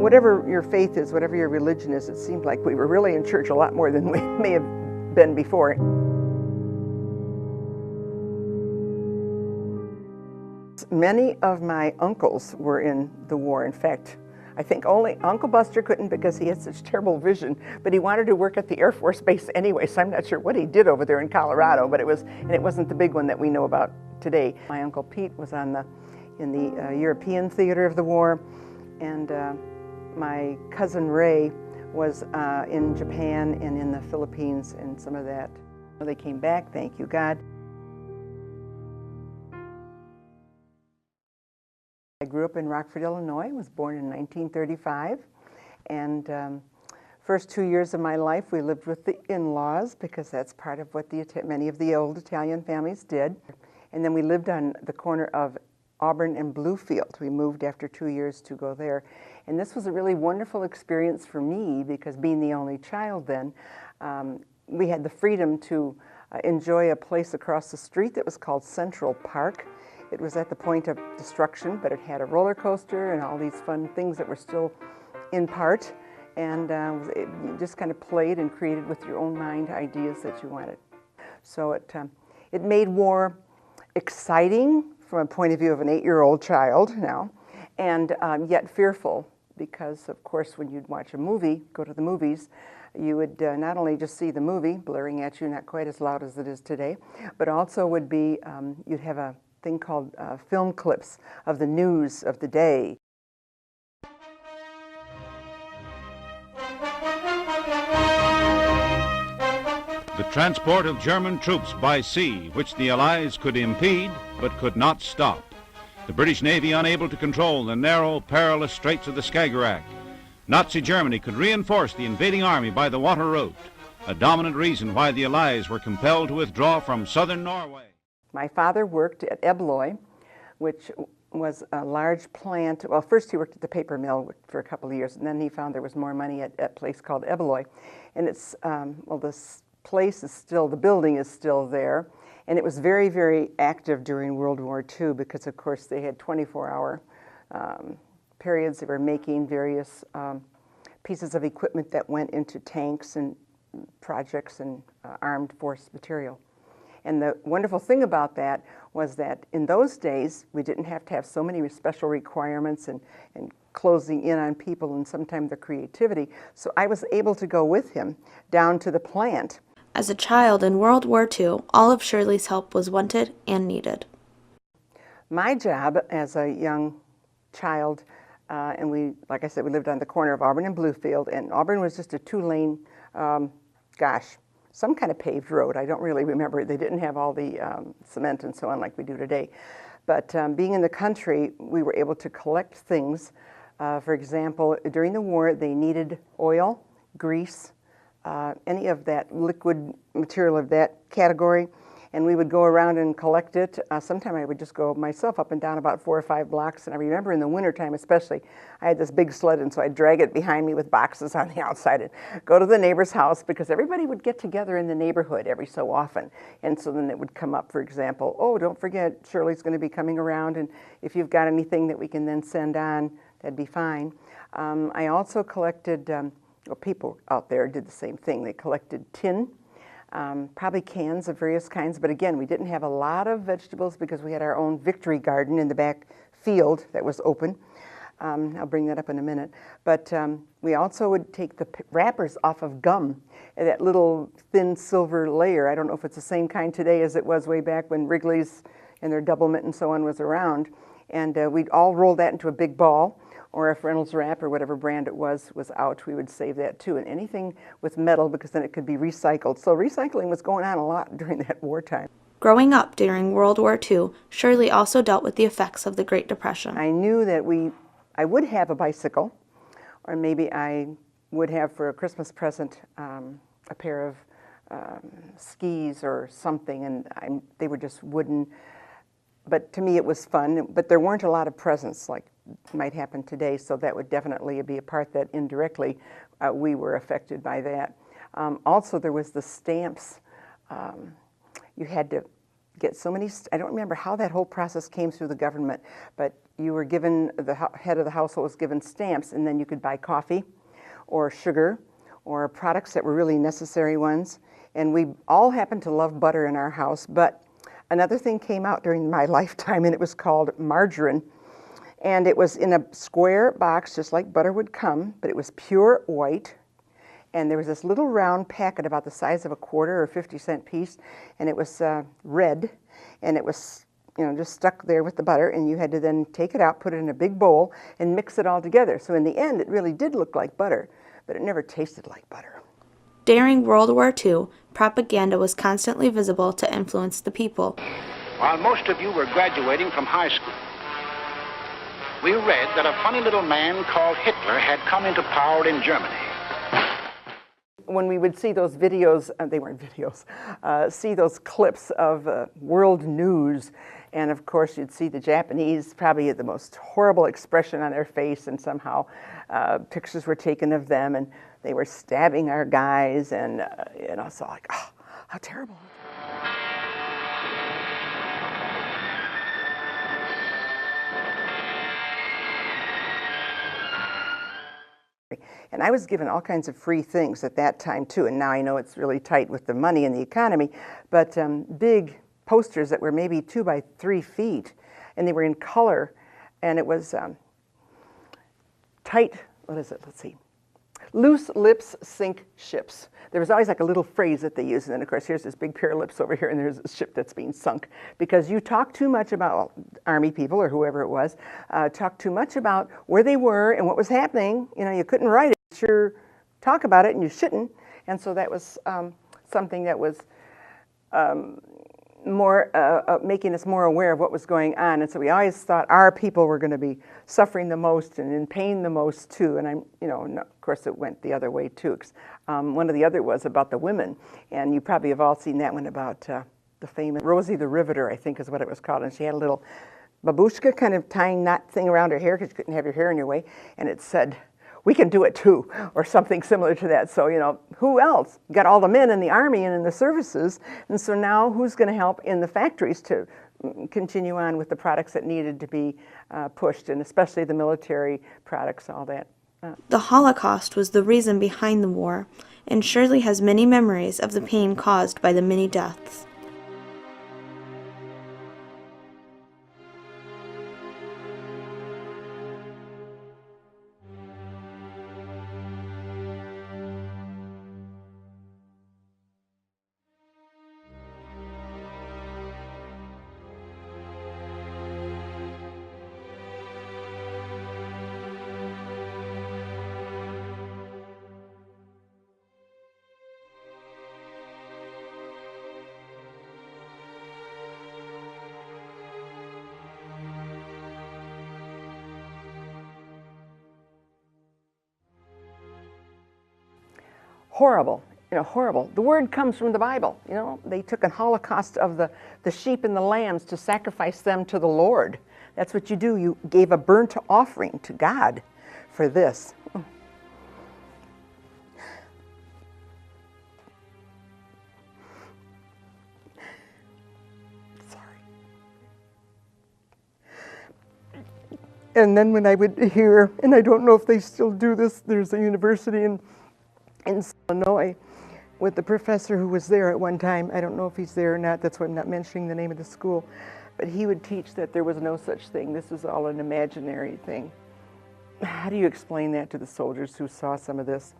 whatever your faith is, whatever your religion is, it seemed like we were really in church a lot more than we may have been before. Many of my uncles were in the war. In fact, I think only Uncle Buster couldn't because he had such terrible vision, but he wanted to work at the Air Force Base anyway, so I'm not sure what he did over there in Colorado, but it wasn't the big one that we know about today. My Uncle Pete was in the European theater of the war, and my cousin Ray was in Japan and in the Philippines and some of that. They came back, thank you God. I grew up in Rockford, Illinois, was born in 1935, and first 2 years of my life we lived with the in-laws because that's part of what many of the old Italian families did. And then we lived on the corner of Auburn and Bluefield. We moved after 2 years to go there. And this was a really wonderful experience for me because being the only child then, we had the freedom to enjoy a place across the street that was called Central Park. It was at the point of destruction, but it had a roller coaster and all these fun things that were still in part. And you just kind of played and created with your own mind ideas that you wanted. So it made war exciting from a point of view of an 8-year-old child now, and yet fearful because, of course, when you'd watch a movie, go to the movies, you would not only just see the movie blaring at you, not quite as loud as it is today, but also would be, you'd have a thing called film clips of the news of the day. The transport of German troops by sea, which the Allies could impede but could not stop. The British Navy unable to control the narrow, perilous straits of the Skagerrak. Nazi Germany could reinforce the invading army by the water route, a dominant reason why the Allies were compelled to withdraw from southern Norway. My father worked at Ebloy, which was a large plant. Well, first he worked at the paper mill for a couple of years, and then he found there was more money at a place called Ebloy. And it's, well, this place is still, the building is still there, and it was very, very active during World War II because, of course, they had 24-hour periods. They were making various pieces of equipment that went into tanks and projects and armed force material. And the wonderful thing about that was that in those days, we didn't have to have so many special requirements and closing in on people and sometimes their creativity. So I was able to go with him down to the plant. As a child in World War II, all of Shirley's help was wanted and needed. My job as a young child, and we, like I said, we lived on the corner of Auburn and Bluefield, and Auburn was just a 2-lane, some kind of paved road. I don't really remember. They didn't have all the cement and so on like we do today. But being in the country, we were able to collect things. For example, during the war, they needed oil, grease, any of that liquid material of that category, and we would go around and collect it. Sometimes I would just go myself up and down about 4 or 5 blocks, and I remember in the wintertime especially, I had this big sled, and so I'd drag it behind me with boxes on the outside and go to the neighbor's house because everybody would get together in the neighborhood every so often. And so then it would come up, for example, oh, don't forget, Shirley's going to be coming around, and if you've got anything that we can then send on, that'd be fine. I also collected, well, people out there did the same thing. They collected tin, probably cans of various kinds, but again, we didn't have a lot of vegetables because we had our own victory garden in the back field that was open. I'll bring that up in a minute. But we also would take the wrappers off of gum, that little thin silver layer. I don't know if it's the same kind today as it was way back when Wrigley's and their double mint and so on was around. And we'd all roll that into a big ball, or if Reynolds Wrap or whatever brand it was out, we would save that too. And anything with metal, because then it could be recycled. So recycling was going on a lot during that wartime. Growing up during World War II, Shirley also dealt with the effects of the Great Depression. I knew that I would have a bicycle, or maybe I would have for a Christmas present a pair of skis or something, and they were just wooden. But to me it was fun, but there weren't a lot of presents like might happen today, so that would definitely be a part that indirectly we were affected by that. Also there was the stamps. You had to get so many, I don't remember how that whole process came through the government, but you were given, the head of the household was given stamps, and then you could buy coffee or sugar or products that were really necessary ones. And we all happened to love butter in our house, but another thing came out during my lifetime, and it was called margarine. And it was in a square box, just like butter would come, but it was pure white. And there was this little round packet about the size of a quarter or 50-cent piece, and it was red, and it was, just stuck there with the butter, and you had to then take it out, put it in a big bowl, and mix it all together. So in the end, it really did look like butter, but it never tasted like butter. During World War II, propaganda was constantly visible to influence the people. While most of you were graduating from high school, we read that a funny little man called Hitler had come into power in Germany. When we would see those videos, they weren't videos, see those clips of world news, and of course you'd see the Japanese probably had the most horrible expression on their face, and somehow pictures were taken of them, and they were stabbing our guys, and so like, oh, how terrible. And I was given all kinds of free things at that time too, and now I know it's really tight with the money and the economy, but big posters that were maybe 2 by 3 feet, and they were in color, and it was tight, what is it, let's see, loose lips sink ships. There was always like a little phrase that they used, and then of course here's this big pair of lips over here, and there's a ship that's being sunk, because you talk too much about, army people or whoever it was, talk too much about where they were and what was happening. You couldn't write it, sure talk about it, and you shouldn't, and so that was something that was more making us more aware of what was going on. And so we always thought our people were going to be suffering the most and in pain the most too. And of course it went the other way too. One of the other was about the women, and you probably have all seen that one about the famous Rosie the Riveter, I think is what it was called, and she had a little babushka kind of tying that thing around her hair because you couldn't have your hair in your way, and it said, "We can do it too," or something similar to that. So, who else? You got all the men in the army and in the services, and so now who's going to help in the factories to continue on with the products that needed to be pushed, and especially the military products, all that. The Holocaust was the reason behind the war, and Shirley has many memories of the pain caused by the many deaths. Horrible, horrible. The word comes from the Bible. They took a holocaust of the sheep and the lambs to sacrifice them to the Lord. That's what you do. You gave a burnt offering to God for this. Sorry. And then when I would hear, and I don't know if they still do this, there's a university in Illinois with the professor who was there at one time. I don't know if he's there or not, that's why I'm not mentioning the name of the school, but he would teach that there was no such thing. This is all an imaginary thing. How do you explain that to the soldiers who saw some of this?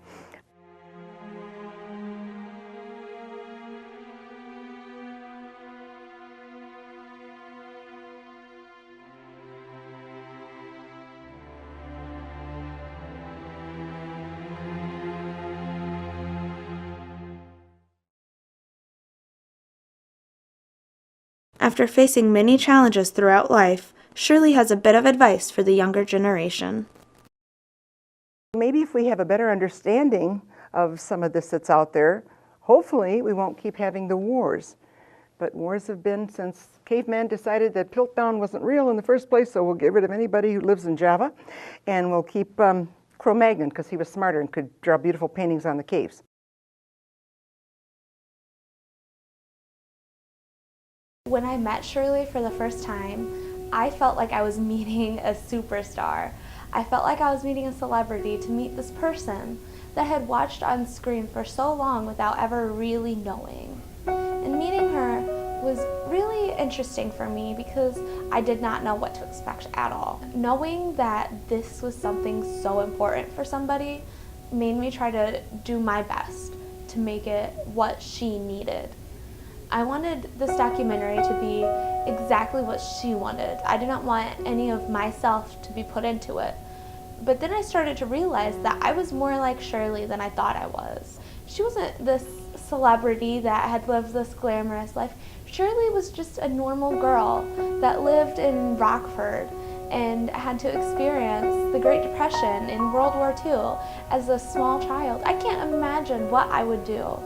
After facing many challenges throughout life, Shirley has a bit of advice for the younger generation. Maybe if we have a better understanding of some of this that's out there, hopefully we won't keep having the wars. But wars have been since caveman decided that Piltdown wasn't real in the first place, so we'll get rid of anybody who lives in Java, and we'll keep Cro-Magnon because he was smarter and could draw beautiful paintings on the caves. when I met Shirley for the first time, I felt like I was meeting a superstar. I felt like I was meeting a celebrity to meet this person that had watched on screen for so long without ever really knowing. And meeting her was really interesting for me because I did not know what to expect at all. Knowing that this was something so important for somebody made me try to do my best to make it what she needed. I wanted this documentary to be exactly what she wanted. I did not want any of myself to be put into it. But then I started to realize that I was more like Shirley than I thought I was. She wasn't this celebrity that had lived this glamorous life. Shirley was just a normal girl that lived in Rockford and had to experience the Great Depression in World War II as a small child. I can't imagine what I would do.